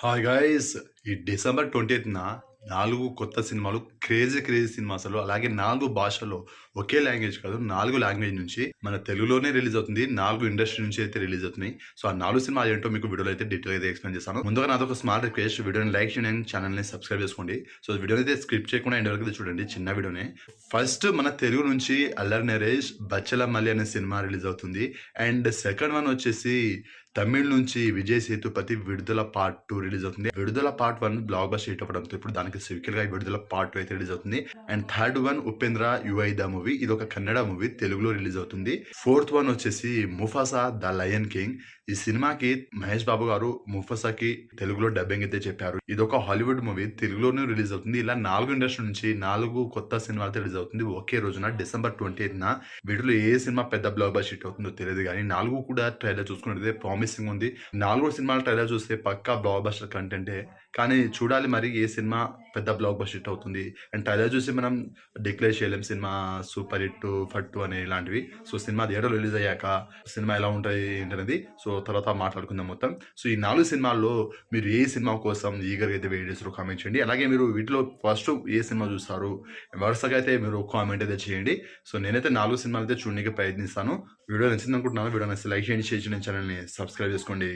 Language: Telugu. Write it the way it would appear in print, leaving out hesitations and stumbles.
హాయ్ గైస్, ఈ డిసెంబర్ 20న 4 కొత్త సినిమాలు క్రేజీ క్రేజీ సినిమాలు, అలాగే 4 భాషల్లో ఒకే లాంగ్వేజ్ కాదు 4 లాంగ్వేజ్ నుంచి మన తెలుగులోనే రిలీజ్ అవుతుంది. 4 ఇండస్ట్రీ నుంచి అయితే రిలీజ్ అవుతున్నాయి. సో ఆ 4 సినిమాలు ఏంటో మీకు వీడియోలో అయితే డీటెయిల్ అయితే ఎక్స్ప్లెయిన్ చేస్తాను. ముందుగా నాది ఒక స్మాల్ రిక్వెస్ట్, వీడియోని లైక్ చేయండి అండ్ ఛానల్ని సబ్స్క్రైబ్ చేసుకోండి. సో వీడియోని అయితే స్క్రిప్ట్ చేయకుండా ఎండ్ వరకు అయితే చూడండి, చిన్న వీడియోనే. ఫస్ట్ మన తెలుగు నుంచి అల్లరి నరేష్ బచ్చల మల్లి అనే సినిమా రిలీజ్ అవుతుంది. అండ్ సెకండ్ వన్ వచ్చేసి తమిళ్ నుంచి విజయ్ సేతుపతి విడుదల పార్ట్ 2 రిలీజ్ అవుతుంది. విడుదల పార్ట్ 1 బ్లాక్ బస్టర్ హిట్ అవ్వడంతో ఇప్పుడు దానికి సిక్వెల్ గా విడుదల పార్ట్ 2 అయితే రిలీజ్ అవుతుంది. And third one Upendra UI the movie, ఇది ఒక కన్నడ మూవీ, తెలుగులో రిలీజ్ అవుతుంది. ఫోర్త్ వన్ వచ్చేసి ముఫాసా ద లయన్ కింగ్. ఈ సినిమాకి మహేష్ బాబు గారు ముఫాసాకి తెలుగులో డబ్బింగ్ అయితే చెప్పారు. ఇది ఒక హాలీవుడ్ మూవీ, తెలుగులోనే రిలీజ్ అవుతుంది. ఇలా 4 ఇండస్ట్రీ నుంచి 4 కొత్త సినిమాలు అయితే రిలీజ్ అవుతుంది ఒకే రోజున డిసెంబర్ 28న. వీటిలో ఏ సినిమా పెద్ద బ్లాక్ బస్టర్ హిట్ అవుతుందో తెలియదు, కానీ 4 కూడా ట్రైలర్ చూసుకున్నట్లయితే ప్రామిసింగ్ ఉంది. 4 సినిమాల ట్రైలర్ చూస్తే పక్కా బ్లాక్ బస్టర్ కంటెంటే, కానీ చూడాలి మరి ఏ సినిమా పెద్ద బ్లాక్ బస్టర్ హిట్ అవుతుంది. అండ్ ట్రైలర్ చూసి మనం డిక్లేర్ చేయలేం సినిమా సూపర్ హిట్ ఫట్టు అనే ఇలాంటివి. సో సినిమా థియేటర్ రిలీజ్ అయ్యాక సినిమా ఎలా ఉంటుంది ఏంటనేది సో తర్వాత మాట్లాడుకుందాం మొత్తం. సో ఈ 4 సినిమాల్లో మీరు ఏ సినిమా కోసం ఈగర్గా అయితే వెయిట్ చేస్తారో కామెంట్ చేయండి. అలాగే మీరు వీటిలో ఫస్ట్ ఏ సినిమా చూస్తారు వరుసగా అయితే మీరు కామెంట్ అయితే చేయండి. సో నేనైతే 4 సినిమాలు అయితే చూడడానికి ప్రయత్నిస్తాను. వీడియో నచ్చింది అనుకుంటున్నాను. వీడియో నచ్చితే లైక్ చేయండి, షేర్ చేయండి, ఛానల్ని సబ్స్క్రైబ్ చేసుకోండి.